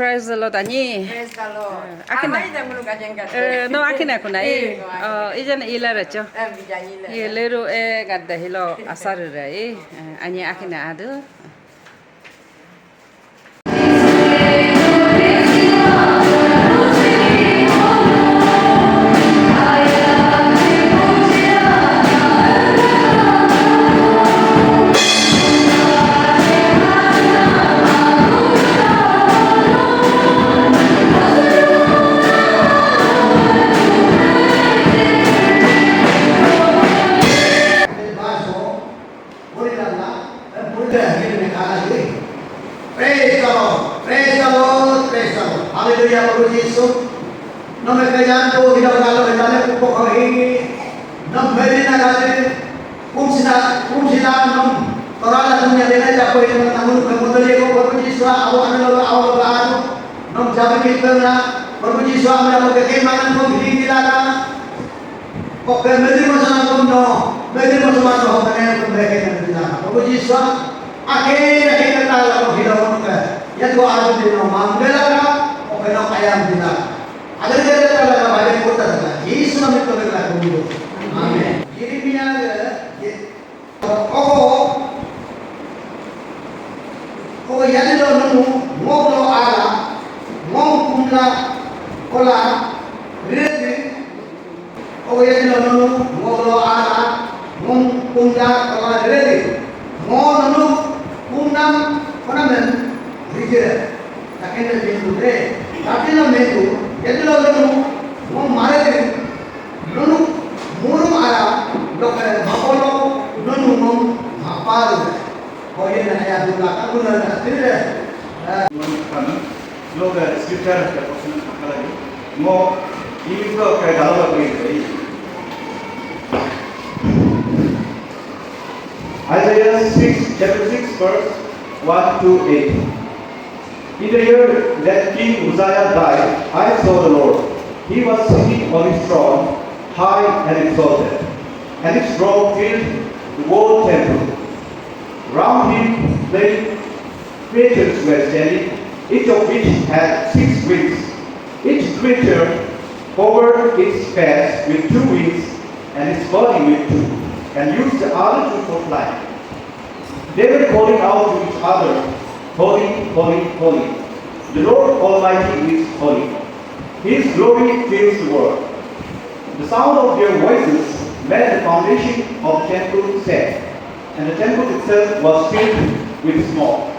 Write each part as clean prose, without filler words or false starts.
Praise the Lord ani. Praise the Lord. Akin Amai dah mulu kajian kata. no akin aku na ijan ila racho. Bijangi lah. Ye leru gadda hilo asar rai ani akin adu. Praise the Lord, praise the Lord, praise the Lord. Hallelujah, Bapak Yesus. Nama kerajaan tu hidup kalau berjalan pupuk hari ini. Nama beri nagari, kumsina, nam. Orang dunia dengan capai dengan tamu kemudian dia Bapak Yesus awak adalah awak baru. Nam jamin kita na Bapak Yesus adalah kekemanan pun hidup kita. Kok kemudian masa pun no, kemudian masa pun kerana pun mereka kita. Bapak Yesus akhir kalau hidup kita. Yang gua ada di rumah, mereka oke nak ayam kita. Ada kalau balik kota kita. Yesus nama itu mereka kumpulan. Amin. Yeremia yang itu nemu ngobrol ala, ngomonglah kola, reti. Yang itu nemu ngobrol ala, ngomonglah kola reti. Nemu kumnam konamen. Hijrah, tak kena mentu deh. Tapi lo mentu, jadi lo mau marah deh. Lo murung ala, lo kena makolo, lo mau apa? Kau yang nak ayat dulu, kan lo nak tidak. Lo ke scripture ke portion apa lagi? Mau ini ke dalam lagi. Isaiah 6, chapter 6, verse 1 to 8. In the year that King Uzziah died, I saw the Lord. He was sitting on his throne, high and exalted, and his throne filled the whole temple. Round him many creatures were standing, each of which had 6 wings. Each creature covered its face with 2 wings, and its body with 2, and used the other 2 for flight. They were calling out to each other, Holy, holy, holy. The Lord Almighty is holy. His glory fills the world. The sound of their voices made the foundation of the temple shake, and the temple itself was filled with smoke.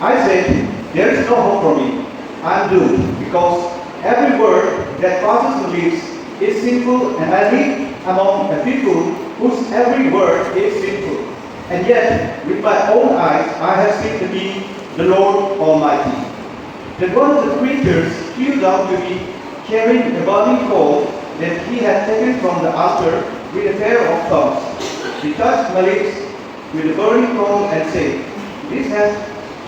I said, there is no hope for me. I am doomed, because every word that passes the lips is sinful, and I live among a people whose every word is sinful. And yet, with my own eyes, I have seen to be the Lord Almighty. Then one of the creatures flew down to me, carrying a burning coal that he had taken from the altar with a pair of tongues. He touched my lips with the burning coal and said, this has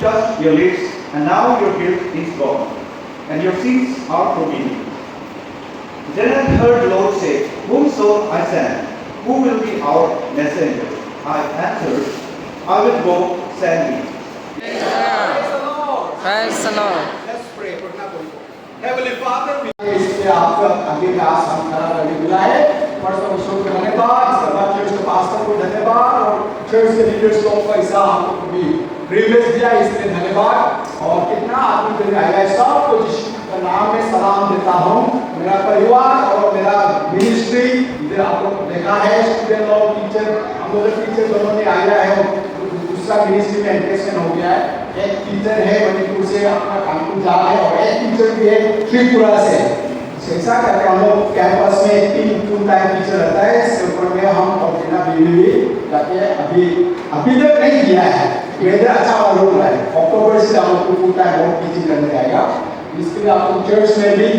touched your lips, and now your guilt is gone, and your sins are forgiven. Then I heard the Lord say, whom shall I send? Who will be our messenger? I answered, I will go, send me. Praise the Lord. Let's pray. Heavenly Father, इसमें आपका आगे का आसान करा करने मिला है। First of all धन्यवाद, इसके बाद चर्च के पास्टर को धन्यवाद और चर्च के लीडर्स को पैसा हमको भी प्रिविलेज दिया, इसलिए धन्यवाद। और कितना आदमी के लिए आया है, सबको यीशु के नाम में सलाम देता हूँ। मेरा परिवार और मेरा मिनिस्ट्री इधर आप लोग देखा है, स्टूडेंट और टीचर, हम लोग टीचर दोनों ने आया है। दूसरा मिनिस्ट्री में एंट्रेंसमेंट हो गया है। एक टीचर है मणिपुर से, अपना कानपुर जा रहे हैं, और एक टीचर भी है त्रिपुरा से। शिक्षा करके हम लोग कैंपस में 3 फुल टाइम टीचर रहता है। सिर्फ में हम और जिना भी जाके अभी तक नहीं किया है। वेदर अच्छा मालूम रहा है। अक्टूबर से हम लोग फुल टाइम और टीचिंग करने जाएगा। इसके लिए आपको चर्च में भी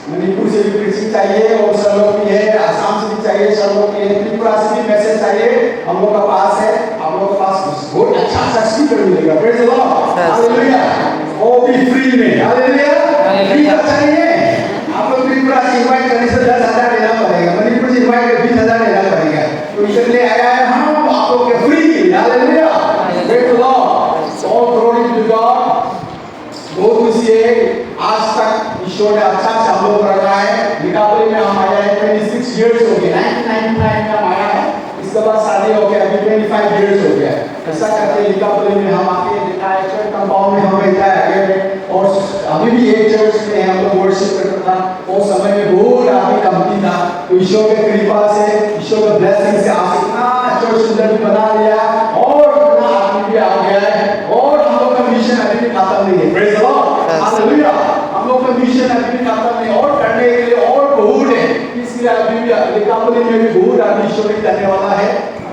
मणिपुर से भी प्रीचिंग चाहिए, और सब लोग भी है, आसाम से भी चाहिए, सब लोग भी है, त्रिपुरा से भी मैसेज चाहिए। हम लोग का पास है, हम लोग के पास बहुत अच्छा स्पीकर मिलेगा। Praise the Lord, hallelujah. वो भी फ्री में, हालेलुया। फ्री का चाहिए। आप लोग त्रिपुरा से इनवाइट करने से 10,000 देना पड़ेगा, मणिपुर से इनवाइट कर 20,000 देना पड़ेगा। तो इसलिए आया है हम आप लोग के free, hallelujah. Praise the Lord, all glory to God. बहुत खुशी है इसलिए आज तक ईश्वर ने अच्छा से हम लोग कर रहा है। निकापुरी में हम आया है 26 इयर्स हो गए, 1999 में हम आया है, इसके बाद शादी हो गया, अभी 25 इयर्स हो गया। ऐसा करके निकापुरी में हम आके देखा है, चर्च कंपाउंड में हम रहता है और अभी भी एक चर्च में हम लोग वर्शिप करता था। वो समय में बहुत आदमी कमती था, तो ईश्वर के कृपा से, ईश्वर के ब्लेसिंग से आज इतना चर्च सुंदर भी बना लिया और इतना आदमी भी आ गया है और हम लोग का मिशन अभी भी खत्म नहीं है। Praise the Lord, hallelujah. हम लोग का मिशन अभी भी खत्म नहीं और करने के लिए और बहुत है, इसलिए अभी भी निकापुरी में भी बहुत आदमी ईश्वर की जाने वाला है।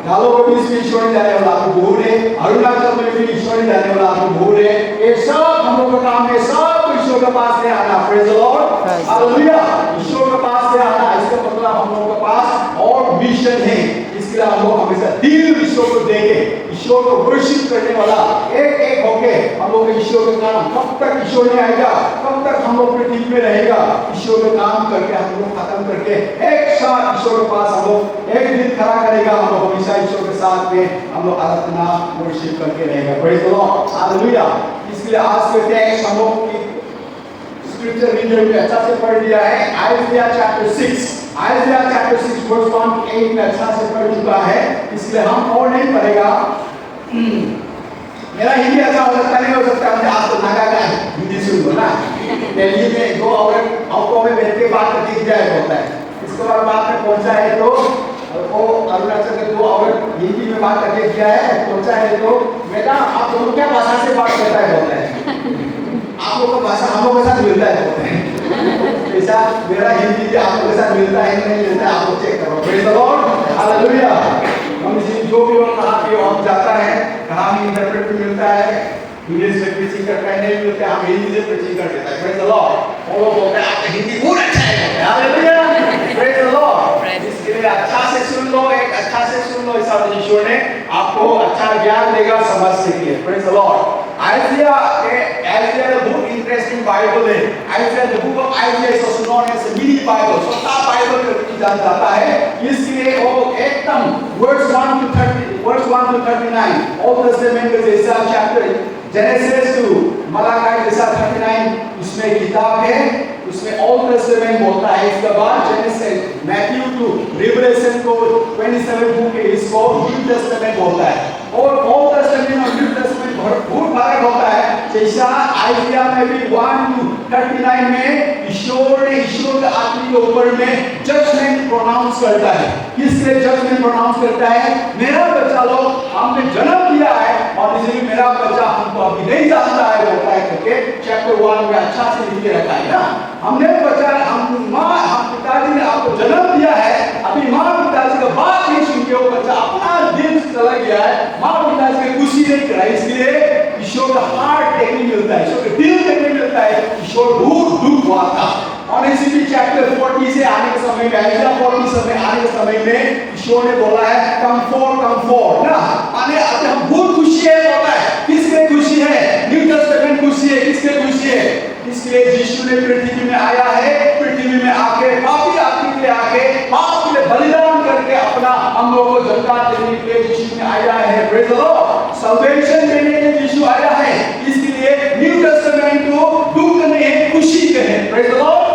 गालों को भी इसमें ईश्वर की जाने वाला आपको बहुत है, अरुणाचल में भी ईश्वर की जाने वाला आपको बहुत है। ये सब हम लोग का काम है, सब ईश्वर के पास से आना। Praise the Lord, hallelujah. ईश्वर के पास से आना, इसका मतलब हम लोग के पास और मिशन है। इसके लिए हम लोग हमेशा दिल ईश्वर को देंगे, ईश्वर को वर्शिप करने वाला एक एक होके हम लोग ईश्वर के काम, कब तक ईश्वर नहीं आएगा, कब तक हम लोग पृथ्वी में रहेगा, ईश्वर के काम करके हम लोग खत्म करके एक साथ ईश्वर के पास हम लोग एक दिन खड़ा करेगा। हम लोग हमेशा ईश्वर के साथ में हम लोग आराधना वर्शिप करके रहेगा। Praise the Lord, hallelujah. इसलिए आज के टेक्स्ट हम लोग स्क्रिप्चर रीडर में अच्छा से पढ़ दिया है। आइज़ाया चैप्टर 6 वर्स 1 to 8 में अच्छा से पढ़ चुका है, इसलिए हम और नहीं पढ़ेगा। मेरा हिंदी अच्छा हो सकता नहीं हो सकता, मुझे आप तो नागा का हिंदी सुन लो ना। दिल्ली में 2 ऑटो में बैठ के बात करके दिख जाए होता है, इसके बाद बात में पहुंचा है तो वो अरुणाचल के 2 औरत हिंदी में बात करके किया है, पहुंचा है तो बेटा आप दोनों क्या भाषा से बात करता है होता है, आप लोगों का भाषा हम लोगों के साथ मिलता है होता है। ऐसा मेरा हिंदी भी आप लोगों के साथ मिलता है नहीं मिलता है, आप लोग चेक करो। Praise the Lord, hallelujah. हम इसी जो भी और कहाँ पे हम जाता है, कहाँ भी इंटरप्रेट भी मिलता है, इंग्लिश में प्रीचिंग करता है नहीं मिलता है, हम हिंदी से प्रीचिंग कर देता है। Praise the Lord. वो लोग बोलते हैं आपका हिंदी बहुत अच्छा है, हालेलुया। Praise the Lord. इसके लिए अच्छा से सुन लो, एक अच्छा से सुन लो, इस ईश्वर ने आपको अच्छा ज्ञान देगा समझने के लिए। Praise the Lord. Isaiah the book interesting Bible है। Isaiah the book of Isaiah is also known as a mini Bible, छोटा बाइबल करके जाना जाता है। इसलिए वो एकदम verse 1 to 39 Old Testament के जैसा चैप्टर जेनेसिस टू मलाकी जैसा 39 इसमें किताब है, उसमें ओल्ड टेस्टामेंट बोलता है। इसके बाद जेनेसिस मैथ्यू टू रिवलेशन को 27 बुक है, इसको न्यू टेस्टामेंट बोलता है। और ओल्ड टेस्टामेंट और न्यू टेस्टामेंट बहुत फर्क होता है। जैसा आइज़ाया में भी 1 to 39 में ईश्वर के आदमी के ऊपर में जजमेंट प्रोनाउंस करता है। किसके जजमेंट प्रोनाउंस करता है? मेरा बच्चा लोग हमने जन्म दिया है और इसलिए मेरा बच्चा हमको अभी नहीं जानता है बोलता है करके चैप्टर 1 में अच्छा से लिख के रखा है ना। हमने बच्चा हम पिताजी ने आपको जन्म दिया है, अभी माँ पिताजी का बात नहीं सुन के वो बच्चा अपना दिल चला गया है, माँ पिताजी की खुशी नहीं करा, इसलिए ईश्वर का हार्ट देखने मिलता है, ईश्वर का दिल देखने मिलता है। ईश्वर बहुत दुख हुआ था और इसी चैप्टर 40 से आने के समय में, आइज़ाया 40 समय आने के समय में ईश्वर ने बोला है कम फॉर ना, माने अब हम बहुत खुशी है बोला है। किसके खुशी है? न्यू टेस्टामेंट खुशी है। किसके खुशी है? इसलिए यीशु ने पृथ्वी में आया है, पृथ्वी में आके पापी आदमी के लिए आके पाप के लिए बलिदान करके अपना हम लोगों को जगत देने के लिए यीशु ने आया है। Praise the Lord. सल्वेशन देने के लिए यीशु आया है, इसलिए न्यू टेस्टामेंट को दुख नहीं है, खुशी के है। Praise the Lord.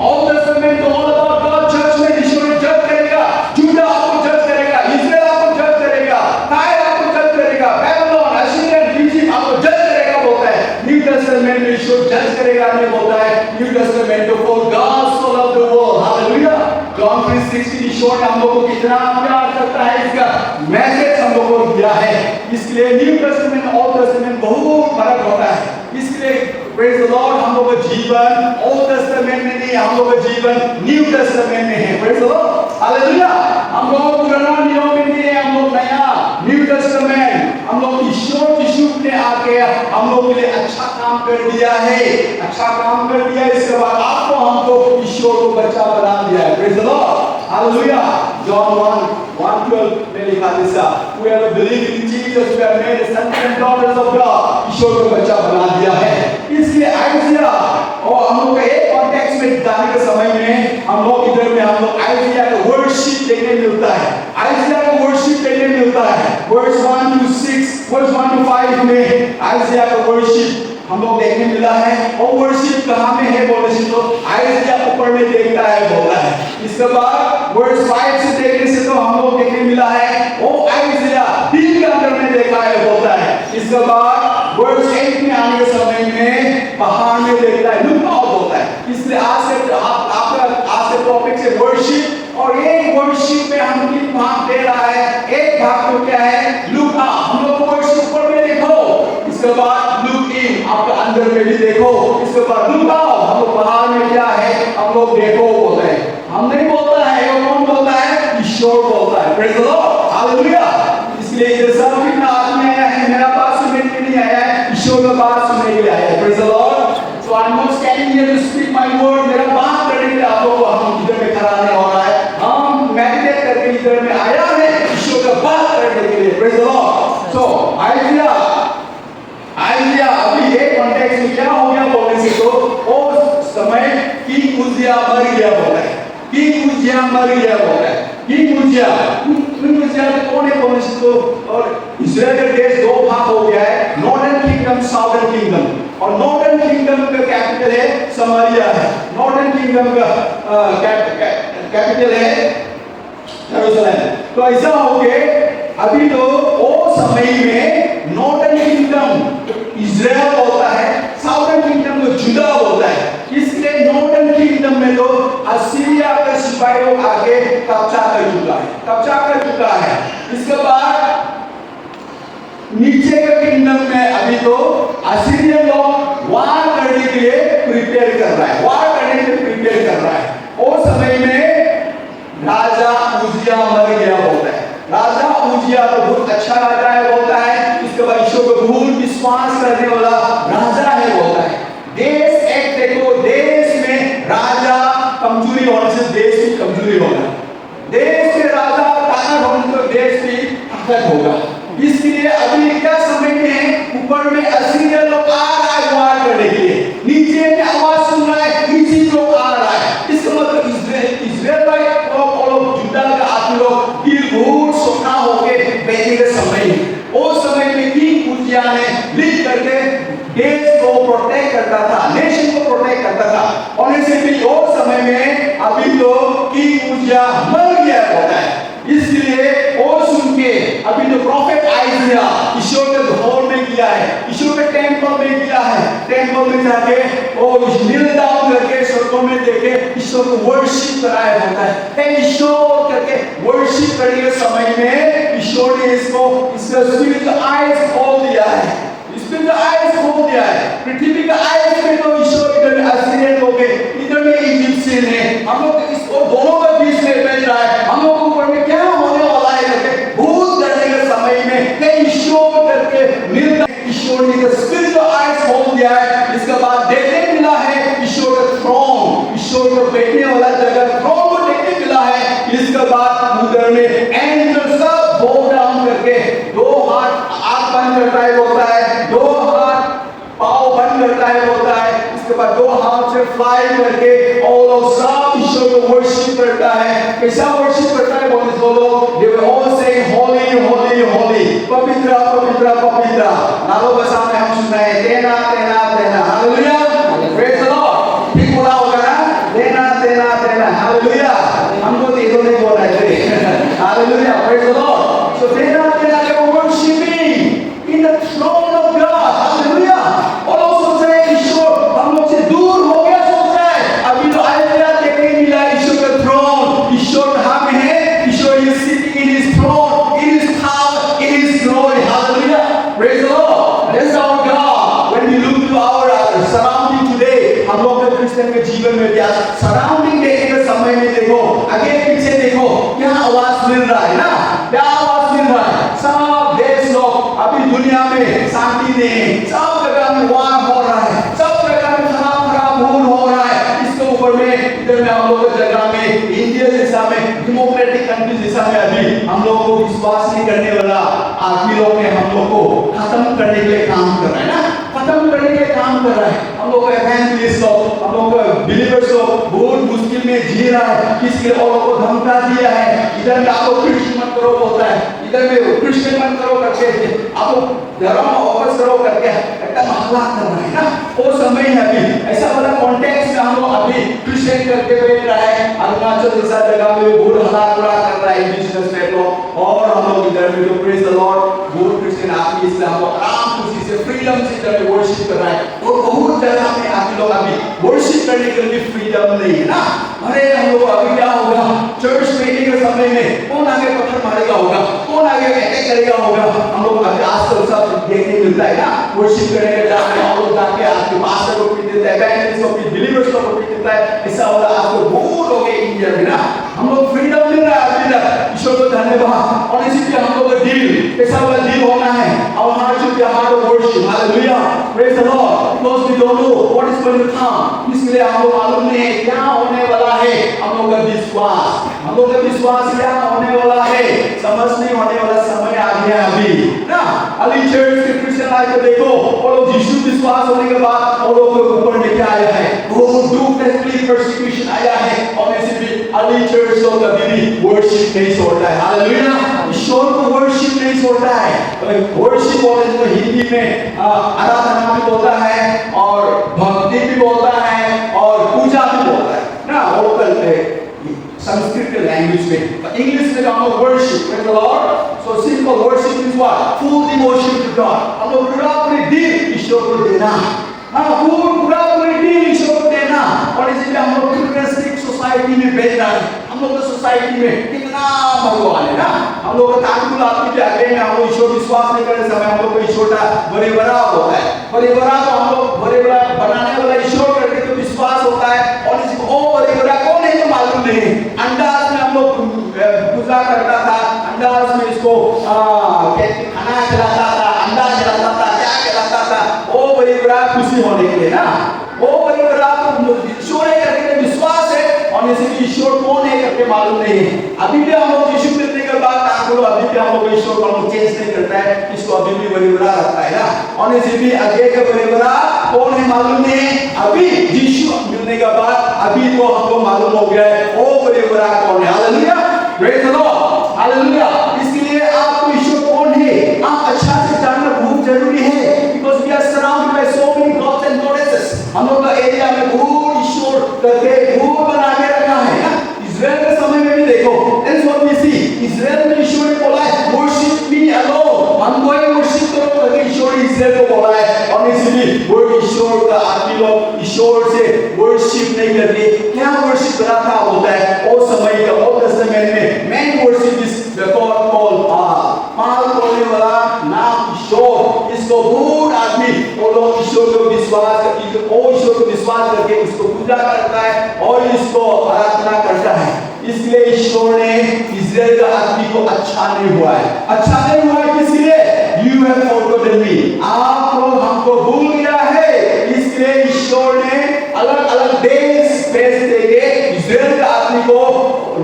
Old Testament all about God judgement, ईश्वर जज करेगा, जुड़ा आपको जज करेगा, इस्राएल आपको जज करेगा, टायर आपको जज करेगा, बेबीलोन, अश्शूर, इजिप्ट आपको जज करेगा बोलता है। न्यू टेस्टामेंट में ईश्वर जज करेगा नहीं बोलता है। New testament for God so loved the world, hallelujah. John 3:16 ईश्वर ने हम लोगों को कितना प्यार करता है, इसका मैसेज हम लोगों को दिया है। इसलिए न्यू टेस्टामेंट ओल्ड टेस्टामेंट बहुत फर्क होता है। इसलिए प्रेज द लॉर्ड, हम लोग का जीवन ओल्ड टेस्टामेंट में नहीं, हम लोग का जीवन न्यू टेस्टामेंट में है। Praise the Lord, hallelujah. हम लोग पुराना नियम में नहीं है, हम लोग नया न्यू टेस्टामेंट। हम लोग ईश्वर यीशु ने आके हम लोग के लिए अच्छा काम कर दिया है, अच्छा काम कर दिया। इसके बाद आपको हमको ईश्वर को बच्चा बना दिया है। Praise the Lord, hallelujah. John 1:12 में लिखा जैसा whoever believe in Jesus we are made sons and daughters of God, ईश्वर को बच्चा बना दिया है। इसलिए आइज़ाया और हम लोग एक कॉन्टेक्स्ट में जाने के समय में हम लोग इधर में हम लोग आइज़ाया का वर्शिप देखने मिलता है, आइज़ाया का वर्शिप देखने मिलता है। वर्स 1 to 5 में आइज़ाया का वर्शिप हम लोग देखने मिला है। और वर्शिप कहाँ में है बोले तो आइज़िया ऊपर में देखता है बोला है। इसके बाद वर्स 5 से देखने से तो हम लोग देखने मिला है वो आइज़िया दिल के अंदर में देखा है बोलता है। इसके बाद वर्स 8 में आने के समय में पहाड़ में देखता है, लुक आउट होता है। इसलिए आज से टॉपिक से वर्शिप, और एक वर्शिप में हम किन भाग दे रहा है, एक भाग तो क्या है, लुक आउट। हम लोग वर्शिप ऊपर में देखो, इसके बाद लुक इन, आपके अंदर में भी देखो, इसके बाद लुक आउट, हम लोग बाहर में क्या है हम लोग देखो बोलते हैं। हम नहीं बोलता है, वो कौन बोलता है, ईश्वर बोलता है। Praise the Lord, hallelujah. इसलिए इधर सब कितना आदमी आया है, मेरा बात सुनने के लिए नहीं आया है, ईश्वर का बात सुनने के लिए आया है। Praise the Lord. So I am not standing here to speak my word, मेरा बात करने के लिए आप लोगों को हम इधर में खड़ा नहीं हो रहा है, हम मेडिटेट करके इधर में आया है ईश्वर का बात करने के लिए। Praise the Lord. So Isaiah अभी एक कॉन्टेक्स्ट में क्या हो गया बोलने से तो उस समय किंग उजिया मर गया बोला है, किंग उजिया मर गया बोला है। किंग उजिया कौन है बोलने से तो, और इस्राएल का देश दो भाग हो गया है, नॉर्दर्न किंगडम, साउदर्न किंगडम। और नॉर्दर्न किंगडम का कैपिटल है समारिया है, नॉर्दर्न किंगडम का कैपिटल है यरूशलेम। तो ऐसा हो गया अभी तो वो समय में नॉर्दर्न किंगडम इजराइल बोलता है, साउदर्न किंगडम को जुदा बोलता है। इसलिए नॉर्दर्न किंगडम में तो असीरिया का सिपाहियों आके कब्जा कर चुका है। इसके बाद नीचे के किंगडम में अभी तो असीरियन लोग वार करने के लिए प्रिपेयर कर रहा है, उस समय में राजा उजिया मर गया बोलता है। राजा उजिया तो बहुत अच्छा राजा है बोलता है, इसके बाद ईश्वर को बहुत विश्वास करने वाला राजा है बोलता है। देश एक देखो, देश में राजा कमजोरी होने से देश की कमजोरी होगा, देश के राजा ताकत होने से देश की ताकत होगा। इसलिए अभी क्या समय में है, ऊपर में असीरियन लोग आ रहा है वार करने के लिए, नीचे में आवाज सुन रहा है इसी लोग आ रहा है। इसका मतलब इजराइल भाई और जुदा का आदमी लोग दिल बहुत सोना होके बैठने के समय, उस समय में किंग उजिया ने लीड करके देश को प्रोटेक्ट करता था, नेशन को प्रोटेक्ट करता था। और ऐसे भी उस समय में अभी तो किंग उजिया मर गया होता है। इसलिए वो सुन के अभी तो प्रॉफिट आइज़िया ईश्वर के हॉल में किया है, ईश्वर के टेंपल में किया है, टेंपल में जाके वो नील डाउन करके स्वर्गों में देखे ईश्वर को वर्शिप कराया होता है। हे ईश्वर करके वर्शिप करने के समय में ईश्वर ने इसको इसका स्पिरिचुअल आईज खोल दिया है, स्पिरिचुअल आईज खोल दिया है। पृथ्वी का आईज में तो ईश्वर इधर में असीरियन लोग हैं, इधर में इजिप्शियन है, हम लोग इसको दोनों के बीच में बैठ रहा है, हम लोग ऊपर में क्या होने वाला है करके भूत डरने के समय में हे ईश्वर करके मिलता है। ईश्वर ने स्पिरिचुअल आईज खोल दिया है। इसके बाद देखने मिला है ईश्वर का थ्रोन, ईश्वर को बैठने वाला जगह थ्रोन को देखने मिला है। इसके बाद उधर में एंजल सब बो डाउन करके दो हाथ आंख बंद करता है बोलता है, दो हाथ पाँव बंद करता है बोलता है। इसके बाद दो हाथ से फ्लाई करके और लोग सब ईश्वर को वर्शिप करता है। कैसा वर्शिप करता है बोलते तो लोग they were all saying holy holy holy, पवित्र पवित्र पवित्र। नालों के सामने हम सुन रहे हैं तेना तेना तेना, हालेलुया, प्रेज द लॉर्ड। ठीक बोला होगा ना, तेना तेना तेना, हालेलुया। हमको तो इधर नहीं बोलना है, हालेलुया, प्रेज द लॉर्ड। सो तेना तेना के worshiping in the throne of God, hallelujah. और लोग सोच रहे हैं ईश्वर हम लोग से दूर हो गया, सोच रहे हैं अभी तो आइज़िया देखने मिला ईश्वर का थ्रोन, ईश्वर कहाँ में है, ईश्वर is sitting in his throne, in his power, in his glory, hallelujah, praise the Lord, that's our God. When we look to our surrounding today, हम लोग के क्रिश्चियन के जीवन में क्या सराउंडिंग देखने के समय में देखो, आगे पीछे देखो, क्या आवाज मिल रहा है ना, क्या आवाज मिल रहा है, सब देश लोग अभी दुनिया में शांति नहीं, सब जगह में वार हो रहा है, सब जगह में खराब खून हो रहा है। इसके ऊपर में इधर में हम लोग की जगह में इंडिया जैसा में डेमोक्रेटिक कंट्री जैसा में अभी हम लोगों को विश्वास नहीं करने वाला आदमी लोग ने हम लोग को खत्म करने के लिए काम कर रहा है ना, खत्म करने के लिए काम कर रहा है। हम लोग एवेंजलिस्ट लोग, हम लोग बिलीवर्स लोग बहुत मुश्किल में जी रहा है, किसके और को धमका दिया है, इधर में आपको प्रीच मत करो बोलता है, इधर में क्रिश्चियन मन करो करके अब धर्म में वापस करो करके एकदम हल्ला कर रहा है ना, वो समय है अभी ऐसा वाला कॉन्टेक्स्ट में हम लोग अभी क्रिश्चियन करके बैठ रहा है, अरुणाचल जैसा जगह में बहुत हल्ला कर रहा है इंडिजिनस लोग, और हम लोग इधर में जो प्रेज द लॉर्ड बहुत क्रिश्चियन आदमी इसलिए हम लोग आराम खुशी से फ्रीडम से इधर में वर्शिप कर रहा है। वो बहुत जगह में आप लोग अभी वर्शिप करने के लिए फ्रीडम नहीं है ना। अरे हम लोग अभी क्या होगा, चर्च मीटिंग के समय में कौन आगे पत्थर मारेगा होगा, कौन आगे अटैक करेगा होगा, हम लोग अभी आजकल सब देखने मिलता है ना। वर्शिप करने के जाते हैं हम लोग, जाके आपके पास्टर को पीट देता है, इवेंजलिस्ट को पीट, बिलीवर्स को पीट देता है, ऐसा वाला आपको बहुत हो गया इंडिया में ना। हम लोग फ्रीडम मिल रहा है अभी तक, ईश्वर को धन्यवाद। और इसीलिए हम लोग का डील कैसा वाला डील होना है, our heart should be a heart of worship, hallelujah, praise the Lord, because we don't know what is going to come, इसलिए हम लोग मालूम नहीं है क्या होने वाला है। हम लोग का विश्वास क्या होने वाला है, समझ नहीं होने वाला समय आ गया अभी ना। अली चर्च के क्रिश्चियन लाइफ को देखो, और लोग यीशु विश्वास होने के बाद और लोग के ऊपर में क्या आया है, वो दुख तकलीफ परसिक्यूशन आया है, और ऐसे भी अली चर्च लोग कभी भी वर्शिप नहीं छोड़ता है, हालेलुया। ईश्वर को वर्शिप नहीं छोड़ता है। वर्शिप बोले तो हिंदी में आराधना भी बोलता है, और भक्ति भी बोलता है, और पूजा भी बोलता है ना, लोकल संस्कृत लैंग्वेज में। इंग्लिश में हम लोग worship, praise the Lord. So simple worship is what, full devotion to God. हम लोग पूरा अपने दिल ईश्वर को देना, पूरा अपने दिल ईश्वर को देना। और इसलिए हम लोग क्रिस्टियन सोसाइटी में बैठ रहे हैं। हम लोग की सोसाइटी में कितना भगवान है ना, हम लोग का ताकुल आपकी के आगे में हम लोग ईश्वर विश्वास नहीं करने समय हम लोग को ईश्वर का बड़े बड़ा होता है, बड़े बड़ा तो हम लोग बड़े बड़ा बनाने वाला ईश्वर करके तो विश्वास होता है। और इसको ओ बड़े बड़ा कौन है तो मालूम नहीं। अंदाज में हम लोग पूजा करता था, अंदाज में इसको खाना खिलाता था, अंडा खिलाता था, क्या खिलाता था, ओ बड़े बड़ा खुशी होने के लिए ना, ओ बड़े बड़ा ईश्वर है करके विश्वास है। और जैसे कि ईश्वर कौन है करके मालूम नहीं है। अभी भी हम लोग यीशु मिलने के बाद अभी भी हम लोग ईश्वर को हम लोग चेंज नहीं करता है, इसको अभी भी बड़े बड़ा रखता है ना। और जैसे भी आगे का बड़े बड़ा कौन है मालूम नहीं है। अभी यीशु मिलने के बाद अभी तो हमको मालूम हो गया है ओ बड़े बड़ा कौन है, hallelujah, praise the Lord, hallelujah. इसलिए आपको ईश्वर कौन है आप अच्छा से जानना बहुत जरूरी है, because we are surrounded by so many gods and goddesses. हम लोग का एरिया में बहुत ईश्वर करके बहुत बना के रखा है ना। इज़राइल के समय में भी देखो, that's what we see, Israel में ईश्वर ने बोला है वर्शिप मी अलोन, हमको ही वर्शिप करो करके ईश्वर ने इज़राइल को बोला है। और इसलिए वो ईश्वर का आदमी लोग ईश्वर से वर्शिप नहीं करते। क्या वर्शिप करा था होता है वो समय का ओल्ड टेस्टामेंट में main worship is the God called पाल बोलने वाला नाम ईश्वर। इसको बहुत आदमी वो लोग ईश्वर को विश्वास करके उसको पूजा करता है और इसको आराधना करता है। इसलिए ईश्वर ने इज़राइल का आदमी को अच्छा नहीं हुआ है, अच्छा नहीं हुआ है। किसलिए यू हैव फॉरगॉटन मी, आप लोग हमको भूल गया है। इसलिए ईश्वर ने अलग अलग देश भेज देके इज़राइल का आदमी को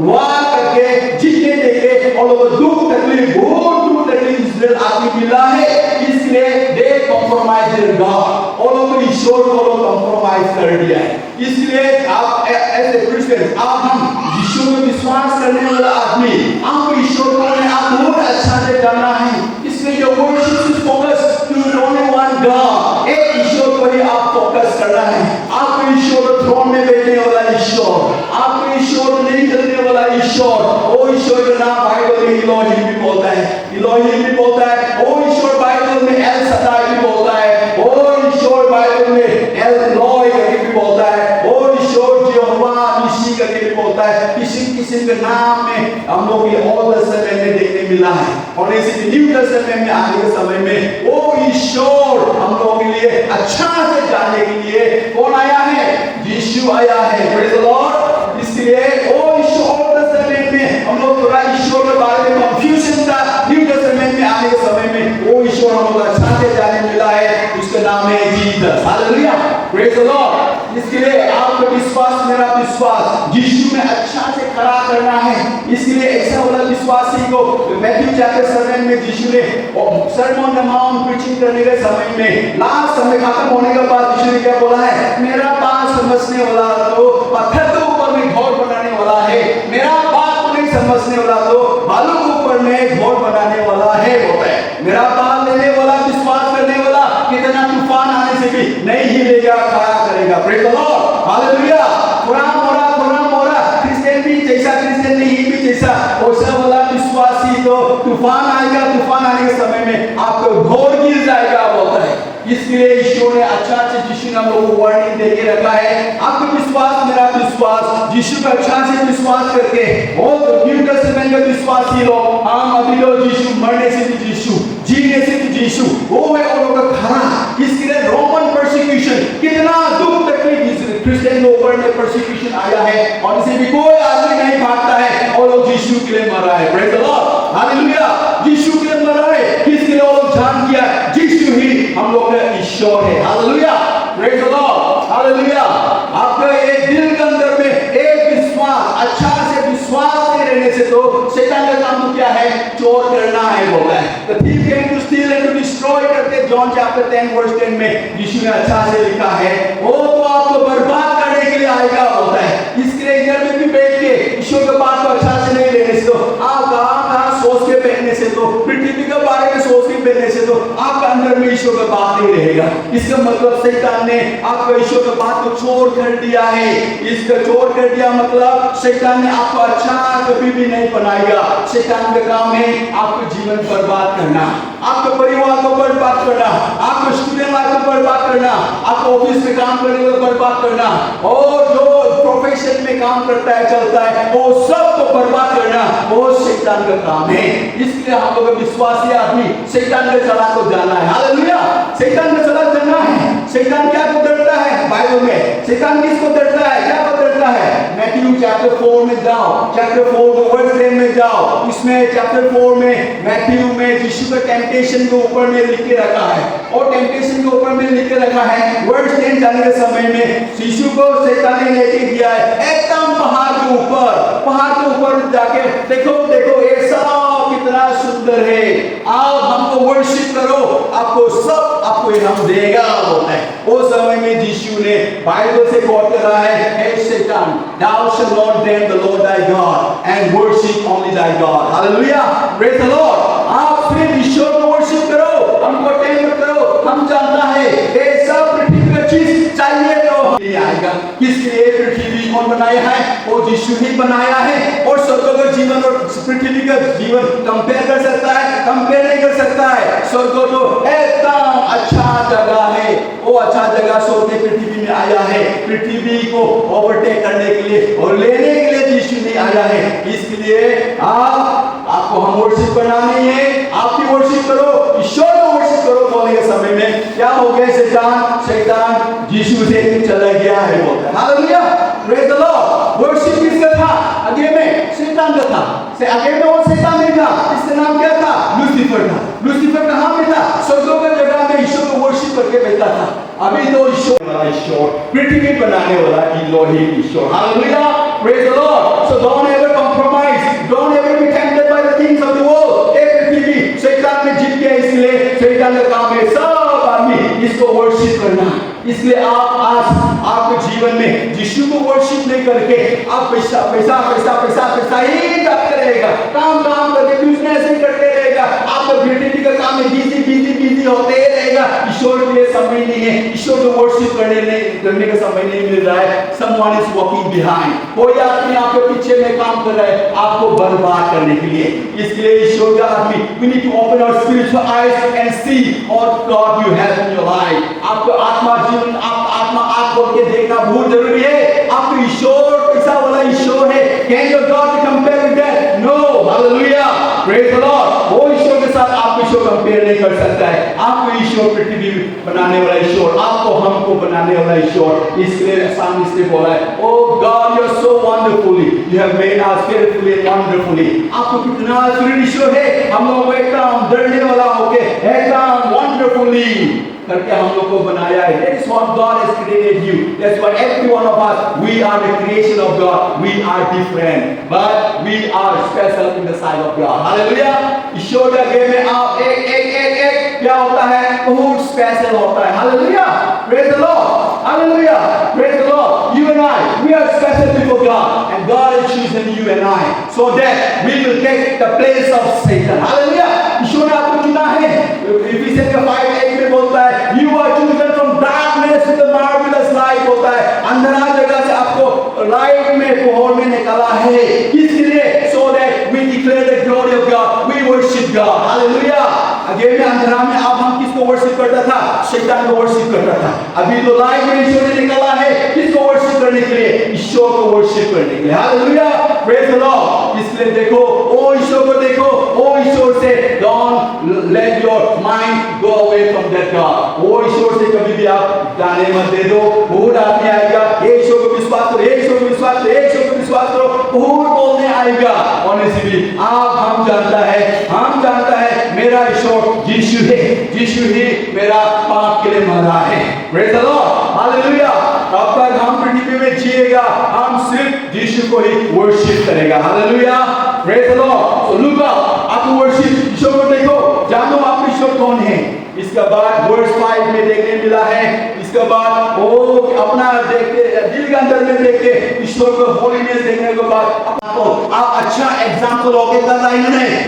वार करके जीतने देके और लोगों को दुख तकलीफ बहुत दुख तकलीफ इज़राइल आदमी मिला है। इसलिए दे कॉम्प्रोमाइज देयर गॉड, और लोग ईश्वर को लोग कॉम्प्रोमाइज कर दिया है। इसलिए आप एज ए क्रिश्चियन आप हम यीशु में विश्वास करने वाला आदमी आपको ईश्वर को आप बहुत अच्छा से जानना है। इसलिए जो worship is focus to only one God, एक ईश्वर पर ही आप फोकस करना है। आपको ईश्वर थ्रोन में बैठने वाला ईश्वर, आपको ईश्वर नहीं चलने वाला ईश्वर, वो ईश्वर का नाम बाइबल में इलोहिम भी बोलता है, इलोहिम भी बोलता है। वो ईश्वर बाइबल में एल सदाई भी बोलता है, वो ईश्वर बाइबल में एल लॉय करके भी बोलता है, वो ईश्वर यहोवा निशी करके भी बोलता है। किसी किसी के नाम में हम लोग ये ओल्ड टेस्टामेंट में देखने मिला है। और इसी न्यू टेस्टामेंट में आने के समय में वो ईश्वर हम लोगों के लिए अच्छा से जानने के लिए कौन आया है, यीशु आया है, प्रेज द लॉर्ड। इसलिए वो ईश्वर ओल्ड टेस्टामेंट में हम लोग थोड़ा ईश्वर के बारे में कंफ्यूजन था, न्यू टेस्टामेंट में आने के समय में वो ईश्वर हम लोग अच्छा से जानने मिला है, उसका नाम है Jesus, hallelujah, praise the lord. इसलिए आपका विश्वास मेरा विश्वास यीशु में अच्छा से खड़ा करना है। इसलिए ऐसा वाला विश्वासी को मैथ्यू चैप्टर 7 में यीशु ने sermon on the mount preaching करने के समय में लास्ट समय खत्म होने के बाद यीशु ने क्या बोला है, मेरा बात समझने वाला तो पत्थर के ऊपर में घर बनाने वाला है, मेरा बात को नहीं समझने वाला तो बालू के ऊपर में घर बनाने वाला है। लेगा, खड़ा करेगा। Praise the Lord, hallelujah. थोड़ा मोरा क्रिश्चियन भी जैसा, क्रिश्चियन नहीं भी जैसा, वो सब वाला विश्वासी तो तूफान आएगा, तूफान आने के समय में आपको घोर गिर जाएगा बोलता है। इसलिए ईश्वर ने अच्छा यीशु ने हम लोगों को वार्निंग दे के रखा है। आपका विश्वास, मेरा विश्वास, यीशु का अच्छा से विश्वास करके, और न्यू टेस्टामेंट का विश्वासी लोग, हम अभी लोग यीशु मरने से भी यीशु, जीने से भी यीशु, वो है और लोग खड़ा। इसके लिए रोमन परसिक्यूशन, कितना दुख तकलीफ क्रिश्चियन के ऊपर में परसिक्यूशन आया है, और इसे भी कोई आदमी नहीं भागता है, और लोग यीशु के लिए मर रहा है। Praise the Lord, hallelujah. यीशु के लिए मर रहा है, किसके लिए? वो लोग जान किया यीशु ही हम लोग का ईश्वर है। Hallelujah, praise the Lord, hallelujah. आपका एक दिल के अंदर में एक विश्वास, अच्छा से विश्वास नहीं रहने से तो शैतान का काम क्या है? चोर करना है बोलता है। The thief came to steal and to destroy करके जॉन चैप्टर 10 वर्स 10 में यीशु ने अच्छा से लिखा है, वो तो आपको बर्बाद करने के लिए आएगा बोलता है। इसके लिए घर में भी बैठ के ईश्वर के बात को अच्छा से नहीं लेने से तो आप कहाँ सोच के बैठने से तो, पृथ्वी के बारे में सोच के बैठने से तो आपका अंदर में ईश्वर का बात नहीं रहेगा। इसका मतलब शैतान ने आपको ईश्वर के बात को चोर कर दिया है। इसका चोर कर दिया मतलब शैतान ने आपको अच्छा कभी भी नहीं बनाएगा। शैतान का काम है आपको जीवन बर्बाद करना, आपके परिवार को बर्बाद करना, आपको स्टूडेंट लाइफ को बर्बाद करना, आपको ऑफिस में काम करने को बर्बाद करना, और जो प्रोफेशन में काम करता है, चलता है, वो सब को बर्बाद करना, वो शैतान का काम है। इसलिए हम लोग विश्वासी आदमी शैतान के चला को जाना है। हालेलुया, शैतान का चला जाना है। शैतान क्या को डरता है बाइबल में? शैतान किसको डरता है, क्या को डरता है? मैथ्यू चैप्टर 4 में जाओ, चैप्टर 4 वर्स 10 में जाओ। इसमें चैप्टर 4 में मैथ्यू में यीशु का टेम्पटेशन के ऊपर में लिख के रखा है, और टेम्पटेशन के ऊपर में लिख के रखा है वर्स 10 जाने के समय में यीशु को शैतान ने लेके गया है एकदम पहाड़ के ऊपर जाके, देखो ये सब कितना सुंदर है, आप हमको वर्शिप करो, आपको इनाम देगा बोलता है। उस समय में यीशु ने बाइबल से कोट कर रहा है, हे शैतान, thou shalt not tempt the Lord thy God and worship only thy God. Hallelujah, praise the Lord. आप सिर्फ ईश्वर को वर्शिप करो, हमको टेम्प्ट करो। हम जानता है ये सब पृथ्वी का चीज चाहिए तो नहीं आएगा। किसके लिए पृथ्वी कौन बनाया है? वो यीशु ही बनाया है। और स्वर्ग का जीवन और पृथ्वी का जीवन कंपेयर कर सकता है? कंपेयर नहीं कर सकता है। स्वर्ग तो एकदम अच्छा जगह है, वो अच्छा जगह स्वर्ग के पृथ्वी में आया है, पृथ्वी को ओवरटेक करने के लिए और लेने के लिए यीशु नहीं आया है। इसके लिए आपको हम वर्शिप करना नहीं है, आपकी वर्शिप करो, ईश्वर को वर्शिप करो। बोलने के समय में क्या हो गया? शैतान यीशु से चला गया है बोलता है। Hallelujah, praise the Lord. Worship किसका था? आगे में शैतान का था। आगे में वो शैतान नहीं था, इसका नाम क्या था? लूसीफर था। लूसीफर कहाँ पे था? स्वर्गों की जगह में ईश्वर को वर्शिप करके बैठा था। अभी तो ईश्वर पृथ्वी बनाने वाला इलोही ईश्वर। Hallelujah, praise the Lord. So don't ever compromise, don't ever be tempted by the things of the world. एक पृथ्वी शैतान ने जीत गया, इसलिए शैतान का काम है सब आदमी इसको वर्शिप करना। इसलिए आप आज आपके जीवन में यीशु को वर्शिप नहीं करके आप पैसा ही करते रहेगा, काम करके बिजनेस ही करते रहेगा, आपका क्रिएटिविटी का काम में बिजी होते रहेगा। ईश्वर के लिए समय नहीं है, ईश्वर को वर्शिप करने का समय नहीं मिल रहा है। समवन इज वॉकिंग बिहाइंड, कोई आदमी आपके पीछे में काम कर रहा है आपको बर्बाद करने के लिए। इसलिए ईश्वर का आदमी, we need to open our spiritual eyes and see what God you have in your life. आपको आत्मा जीवन, आत्मा आँख खोल के देखना बहुत जरूरी है। आपको ईश्वर पैसा वाला ईश्वर है, can your God be compared with that? No, hallelujah, praise the Lord। वो ईश्वर के साथ आप ईश्वर कंपेयर नहीं कर सकता है। आपको ईश्वर पृथ्वी बनाने वाला ईश्वर, आपको हमको बनाने वाला ईश्वर। इसलिए सामने से बोला है, oh God, you are so wonderfully, you have made us fearfully and wonderfully। आपको कितना सुंदर ईश्वर है, हम लोग एकदम डरने वाला होके एकदम wonderfully करके हम लोग को बनाया है। That is what God has created you. That's why every one of us, we are the creation of God. We are different, but we are special in the sight of God. Hallelujah. ईश्वर के आगे में आप एक क्या होता है? बहुत special होता है। Hallelujah. Praise the Lord. Hallelujah. Praise the Lord. You and I, we are special before God, and God has chosen you and I, so that we will take the place of Satan. Hallelujah. ईश्वर ने आपको चुना है। Ephesians 5:8 में बोलता है, You are chosen from darkness to the है किसके लिए? so that we declare the glory of God, we worship God. Hallelujah. Again में अंधेरा में अब हम किसको वर्शिप करता था? शैतान को वर्शिप करता था. अभी तो लाइट में ईश्वर ने निकाला है किसको वर्शिप करने के लिए? ईश्वर को वर्शिप करने के लिए. Hallelujah, praise the lord. इसलिए देखो, ओ ईश्वर को देखो, ओ ईश्वर से don't let your mind go away from that god. ओ ईश्वर से कभी भी आप जाने मत दे दो. भूत आदमी आएगा, ये ईश्वर को विश्वास करो, ये ईश्वर को विश्वास करो, ये ईश्वर को विश्वास करो, भूत बोलने आएगा. ऑनेस्टली आप हम जानता है मेरा ईश्वर यीशु है, यीशु ही मेरा पाप के लिए मरा है. Praise the Lord, hallelujah. अब तक हम पृथ्वी में जिएगा, हम सिर्फ यीशु को ही वर्शिप करेगा. Hallelujah, praise the Lord. So look up, आप वर्शिप ईश्वर को देखो, जानो आप ईश्वर कौन है. इसके बाद वर्स 5 में देखने मिला है. इसके बाद वो अपना देखते दिल के अंदर में देखते ईश्वर को होलीनेस देखने के बाद आपको आप अच्छा एग्जांपल होगे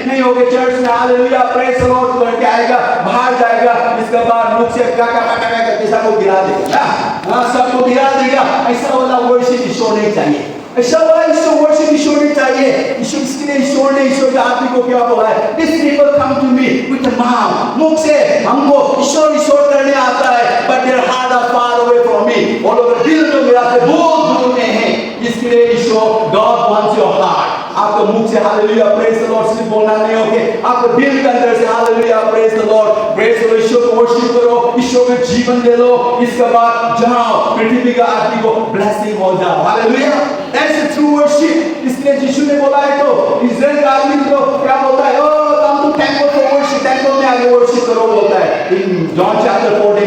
नहीं होगे चर्च में. हालेलुया, प्रेज द लॉर्ड करके आएगा, बाहर जाएगा, इसके बाद मुख से का करके सबको गिरा देगा. हां, सबको गिरा देगा. ऐसा वाला वर्शिप ईश्वर नहीं चाहिए. ऐसा वाला ईश्वर वर्शिप ईश्वर नहीं चाहिए. ईश्वर इसके लिए ईश्वर ने ईश्वर के आदमी को क्या बोला है? These people come to me with a mouth. मुख से हमको ईश्वर ईश्वर करने आता है, but their heart are far away from me. और लोग दिल तो मेरा से दूर में है. इसके लिए ईश्वर God wants your heart. आपको मुख से हालेलुया प्रेज द लॉर्ड सिर्फ बोलना नहीं होगा, आपको दिल के अंदर से hallelujah praise the lord, praise the lord, ईश्वर को वर्शिप करो, ईश्वर को जीवन दे लो. इसके बाद जाओ पृथ्वी का आदमी को ब्लेसिंग हो जाओ. Hallelujah, that's the true worship. इसलिए यीशु ने बोला है तो इज़राइल का आदमी तो क्या बोलता है? Oh come to temple for worship, temple में आके वर्शिप करो बोलता है. In John chapter 14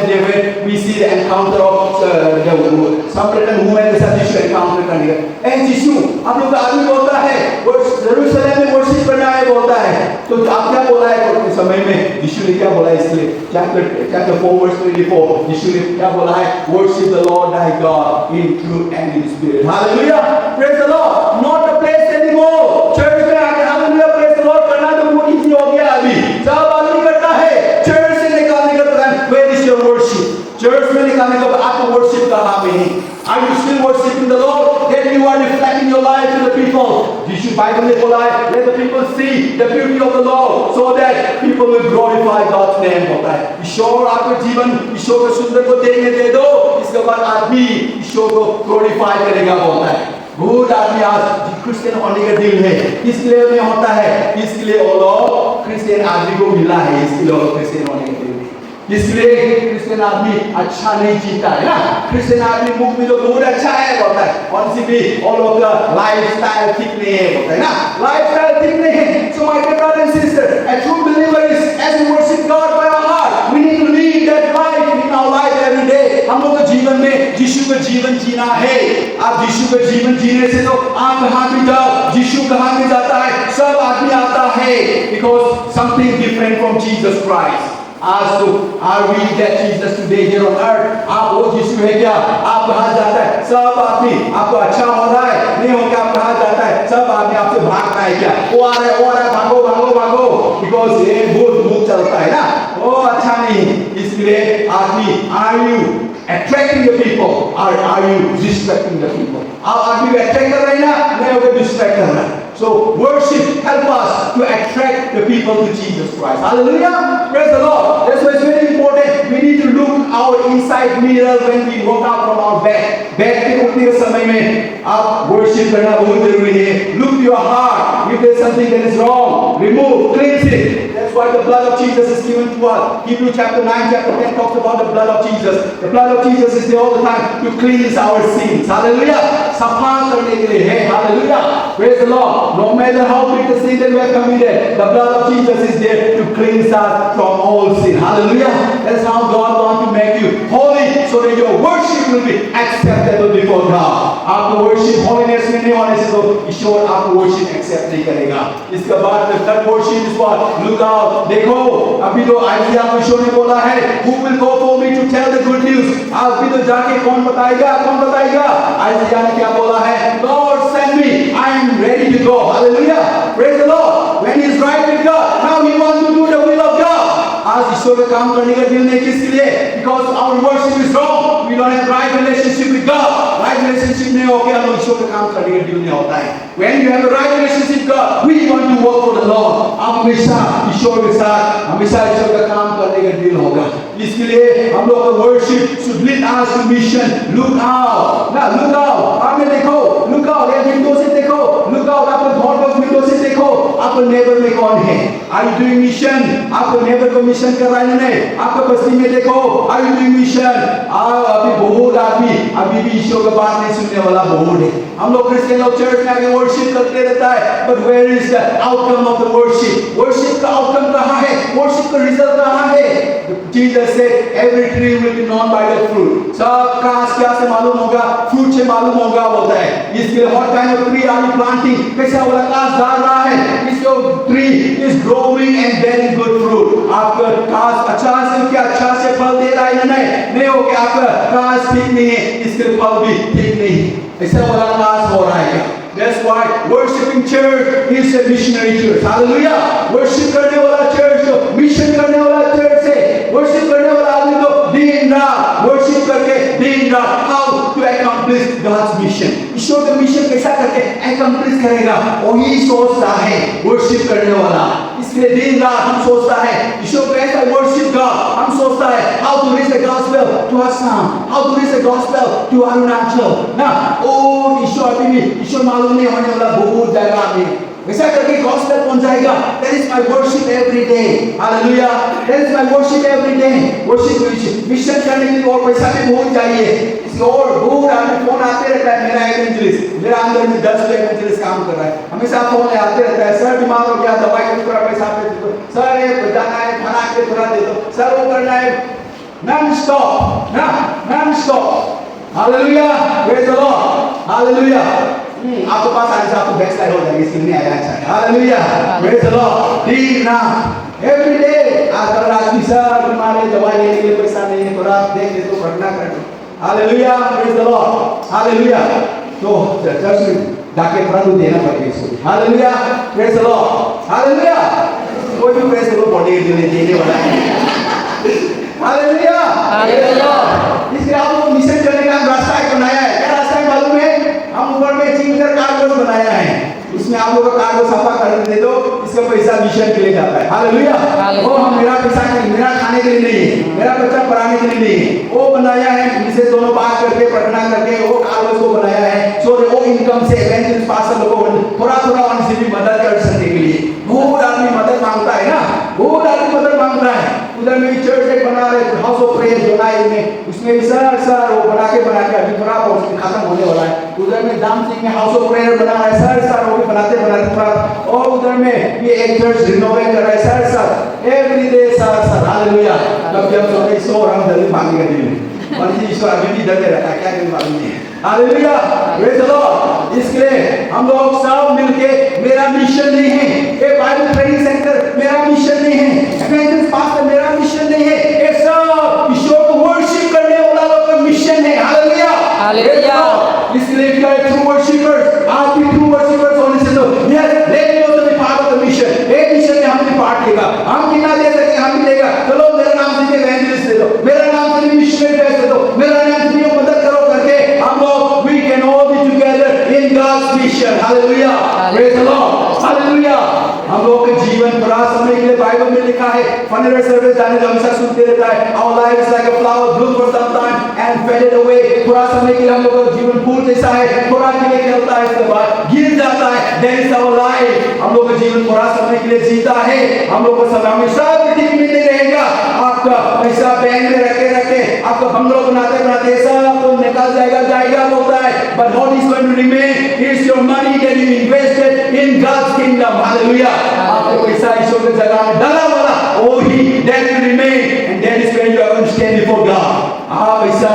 we see the encounter of Samaritan woman के साथ यीशु एनकाउंटर करने का. ए यीशु, आप लोग का आदमी बोलता है यरूशलेम में वर्शिप करना है बोलता है, तो आप क्या बोला है उस समय में? यीशु ने क्या बोला है? इसलिए चैप्टर 4 वर्स 24 यीशु ने क्या बोला है? Worship the Lord thy God in truth and in spirit. Hallelujah, praise the Lord. Not a place anymore. Church में आके हालेलुया प्रेज द लॉर्ड करना तो बहुत इजी हो गया. अभी सब आदमी करता है. चर्च से निकालने का पता where is your worship? Church में निकालने का आपका वर्शिप कहाँ पे है? Are you still worshiping the Lord? Then you are reflecting your life to the people. यीशु बाइबल में बोला है, let the people see the beauty of the Lord so that people will glorify God's name. होता है ईश्वर आपके जीवन ईश्वर के सुंदर को देखने दे दो, इसके बाद आदमी ईश्वर को ग्लोरीफाई करेगा बोलता है. बहुत आदमी आज क्रिश्चियन होने का दिल है, इसलिए में होता है, इसलिए वो लोग क्रिश्चियन आदमी को मिला है, इसलिए लोग क्रिश्चियन होने का दिल है. इसलिए क्रिश्चियन आदमी अच्छा नहीं जीता है ना. क्रिश्चियन आदमी मुख में तो बहुत अच्छा है बोलता है, और किसी भी और लोग का लाइफस्टाइल ठीक नहीं है बोलता है ना. लाइफस्टाइल ठीक नहीं है. So my brother and sister, a true believer is as we worship God by our heart, we need to live that life in our life every day. हम लोग के जीवन में यीशु का जीवन जीना है. आप यीशु का जीवन जीने से तो आप कहाँ भी जाओ, यीशु कहाँ भी जाता है, सब आदमी आता है. Because something different from Jesus Christ. आज तो are we that Jesus today here on earth? आप वो यीशु है क्या? आप कहाँ जाता है? सब आदमी आपको अच्छा हो रहा है नहीं हो क्या? आप कहाँ जाता है? सब आदमी आपसे भागता है क्या? वो आ रहा है भागो भागो भागो. बिकॉज ये बहुत मुख चलता है ना, वो अच्छा नहीं. इसलिए आदमी are you attracting the people or are you distracting the people? आप आदमी को attract कर रहे हैं ना, नहीं होगा distract कर रहा है. So worship help us to attract the people to Jesus Christ. Hallelujah, praise the Lord. That's why it's very important. We need to look our inside mirror when we walk out from our bed. Bed के उठने के समय में आप worship करना बहुत जरूरी है. Look to your heart. If there's something that is wrong, remove, cleanse it. That's why the blood of Jesus is given to us. Hebrews chapter 9, chapter 10 talks about the blood of Jesus. The blood of Jesus is there all the time to cleanse our sins. Hallelujah. सफा करने के लिए है. Hallelujah. Praise the Lord. No matter how big the sin that we have committed, the blood of Jesus is there to cleanse us from all sin. Hallelujah. That's how God wants to make you holy, so that your worship will be acceptable before God. आपको worship holiness में नहीं होने से तो ईश्वर आपको worship accept नहीं करेगा. इसके बाद the third worship is what? Look out. देखो, अभी तो आइज़िया को ईश्वर ने बोला है, who will go for me to tell the good news? अभी तो जाके कौन बताएगा? आइज़िया ने क्या बोला है? Lord send me. I am ready to go. Hallelujah. Praise the Lord. When he is right with God, now he wants to do the will of God. आज ईश्वर का काम करने का दिल नहीं किसके लिए? Because our worship is wrong. We don't have right relationship with God. Right relationship नहीं होके हम ईश्वर का काम करने का दिल नहीं होता है. When you have a right relationship with God, we want to work for the Lord. आप हमेशा ईश्वर के साथ हमेशा ईश्वर का काम करने का दिल होगा. इसके लिए हम लोग का worship should lead us to mission. Look out, ना look out. आपने देखो, look out. ये विंडो से देखो, look out. आपने घर का विंडो से देखो, आपका नेबर में कौन है? Are you doing mission? आपको नेबर को मिशन कर रहा है नहीं? आपका बस्ती में देखो, are you doing mission? अभी बहुत आदमी अभी भी ईश्वर का बात नहीं सुनने वाला बहुत है. हम लोग क्रिश्चियन लोग चर्च में आके वर्शिप करते रहता है, but where is the outcome of the worship? worship का आउटकम कहाँ है? worship का रिजल्ट कहाँ है? Jesus said every tree will be known by the fruit. सब घास क्या से मालूम होगा? fruit से मालूम होगा बोलता है. इसके लिए what kind of tree are you planting? कैसा वाला घास डाल रहा है? इसको tree is growing and bearing good fruit. आपका घास अच्छा से क्या अच्छा से फल दे रहा है नहीं हो क्या? आपका घास ठीक नहीं है, इसके फल भी ठीक नहीं है. ऐसा वाला घास हो रहा है क्या? That's why worshiping church is a missionary church. Hallelujah. Worship करने वाला church तो mission करने वाला church है. Worship करने वाला आदमी तो दिन रात worship करके दिन रात how to accomplish God's mission. ईश्वर का मिशन कैसा करके accomplish करेगा? वही सोचता है worship करने वाला. इसलिए दिन रात हम सोचता है ईश्वर को ऐसा worship God. हम सोचता है how to reach the gospel to Assam, how to reach the gospel to Arunachal. ना और ईश्वर अभी भी ईश्वर मालूम नहीं होने वाला बहुत जगह में वैसा करके gospel पहुंचाएगा. That is my worship every day. Hallelujah. That is my worship every day. Worship mission करने के लिए और पैसा भी बहुत चाहिए. इसके और बहुत आदमी फोन आते रहता है मेरा evangelist, मेरा अंदर में 10 evangelist काम कर रहा है. हमेशा फोन आते रहता है सर बीमार हो गया दवाई का थोड़ा पैसा दे दो सर, ये बताना है खाना के थोड़ा दे दो सर, वो करना है non stop ना non stop. Hallelujah. Praise the Lord. Hallelujah. आपके पास आने से आपको बैक साइड हो जाएगी, इसके लिए आया अच्छा है. Hallelujah. Praise the Lord. दिन रात every day. आजकल रात सर बीमार है दवाई लेने के लिए पैसा नहीं है, थोड़ा देख ले तो प्रार्थना कर दो. Hallelujah. Praise the Lord. Hallelujah. तो चर्च में जाके थोड़ा तो देना पड़ेगा इसको. Hallelujah. Praise the Lord. Hallelujah. कोई भी praise the Lord बॉडी के लिए देने वाला है. Hallelujah. Hallelujah. इसलिए आप लोग मिशन करने का रास्ता एक बनाया है. क्या रास्ता है मालूम है? हम ऊपर में 3 कार्गोस बनाया है. इसमें आप लोगों का कार्गो साफा कर दे दो, इसका पैसा मिशन के लिए जाता है. हालेलुया. वो हम मेरा पैसा मेरा खाने के लिए नहीं है, मेरा बच्चा पढ़ाने के लिए नहीं है. वो बनाया है इसे दोनों बात करके प्रार्थना करके वो कार्गो को बनाया है. सो वो इनकम से इवेंचुअली पास्टर लोगों को थोड़ा उनसे भी मदद कर सकने के लिए. बहुत आदमी मदद मांगता है ना, बहुत आदमी मदद मांगता है. उधर में चर्च एक बना रहे हाउस ऑफ प्रेयर जोनाई में, उसमें भी सर वो बना के अभी थोड़ा खत्म होने वाला है. उधर में दाम सिंह में हाउस ऑफ प्रेयर बना रहा है सर वो भी बनाते थोड़ा. और उधर में ये एक चर्च रिनोवेट कर रहा है sir every day sir. Hallelujah. कभी हम सोचे सो हम जल्दी भागेगा दिन और ईश्वर अभी भी डरते रहता है, क्या करें मालूम नहीं है. हालेलुया. Praise the Lord. इसके लिए हम लोग सब मिलके मेरा मिशन नहीं है, ये बाइबल ट्रेनिंग सेंटर मेरा मिशन नहीं है, इवेंजलिस्ट पास्टर मेरा मिशन नहीं है, ये सब ईश्वर को वर्शिप करने वाला लोग का मिशन है. हालेलुया. हालेलुया. इसलिए if you are a true worshippers, आप भी true worshippers होने से तो yes, let me also be part of the mission. एक मिशन में हम भी पार्ट लेगा. हम कितना दे सकते हम भी देगा. चलो मेरा नाम से इवेंजलिस्ट दे दो, मेरा नाम से मिशनरी दे दो, मेरा नाम से मदद करो करके हम लोग we can all be together in God's mission. Hallelujah. Praise the Lord. Hallelujah. हम लोग के जीवन थोड़ा समय के लिए बाइबल में लिखा है, फनरल सर्विस जाने जो हमेशा सुनते रहता है, our life is like a flower bloom for some time and faded away. थोड़ा समय के लिए हम लोग का जीवन फूल जैसा है, थोड़ा के लिए खिलता है, इसके बाद गिर जाता है. That is our life. हम लोग का जीवन थोड़ा समय के लिए जीता है, हम लोग को समय हमेशा ठीक मिलते रहेगा. आपका पैसा बैंक में रखे आपका बंगलो बनाते सब तो निकल जाएगा बोलता है, but what is going to remain is your money that you invested in God's kingdom. Hallelujah. आपके पैसा ईश्वर के जगह में डाला वाला वो ही that will remain and that is when you are going to stand before God. आप पैसा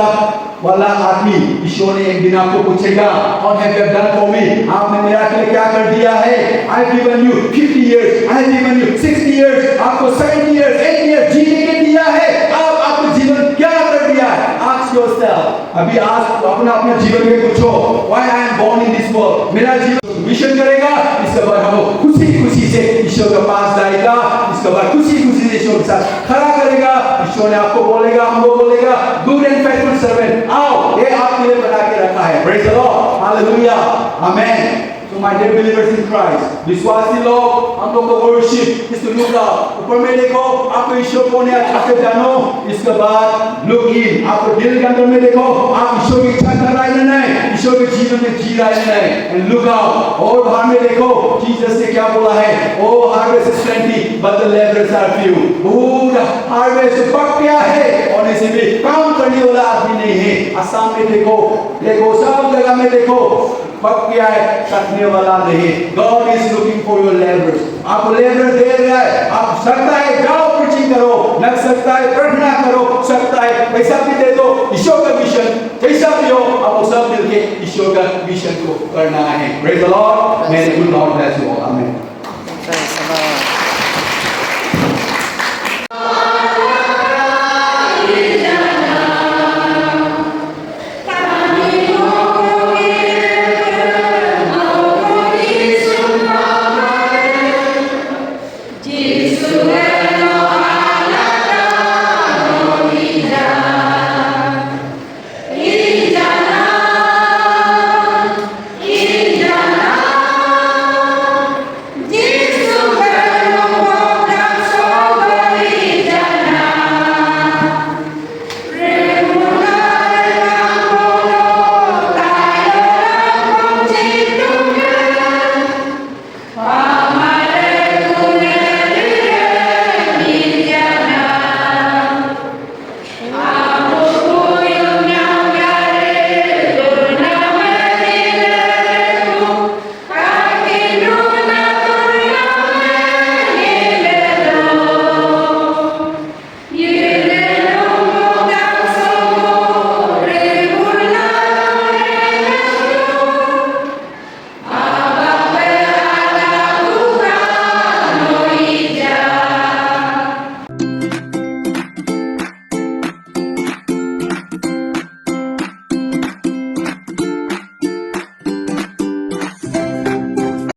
वाला आदमी ईश्वर ने एक दिन आपको पूछेगा, what have you done for me? आपने मेरा के लिए क्या कर दिया है? I have given you 50 years, I have given you 60 years, आपको 70 years, 80 years जीने के दिया है. आपको जीवन क्या कर दिया है? Ask yourself. अभी आज अपना जीवन में पूछो, why I am born in this world? मेरा जीवन मिशन करेगा. इसके बाद हम खुशी से ईश्वर के पास जाएगा. इसके बाद खुशी से ईश्वर के साथ खड़ा करेगा. ईश्वर ने आपको बोलेगा, हमको बोलेगा, good and faithful servant, आओ ये आपके लिए बना के रखा है. Praise the Lord. Hallelujah. Amen. to my dear believers in Christ. विश्वासी लोग हम लोग को worship इस look up. ऊपर में देखो आपको ईश्वर कौन है आपको जानो. इसके बाद look in. आपको दिल के अंदर में देखो आप ईश्वर की इच्छा कर रहे हैं नहीं. ईश्वर के जीवन में जी रहे हैं नहीं. And look out. और बाहर में देखो Jesus ने क्या बोला है. Oh harvest is plenty but the laborers are few. पूरा harvest पक गया है और इसे भी काम करने वाला आदमी नहीं है. आसाम में देखो सब जगह में देखो पक गया है कटने वाला नहीं. God is looking for your laborers. आपको लेबर दे रहा है. आप सकता है जाओ प्रीचिंग करो, न सकता है प्रार्थना करो, सकता है पैसा भी दे दो. ईश्वर का मिशन जैसा भी हो आप सब मिलके ईश्वर का मिशन को करना है. Praise the Lord. May the good Lord bless you all. Amen. Praise the Lord. Jesus.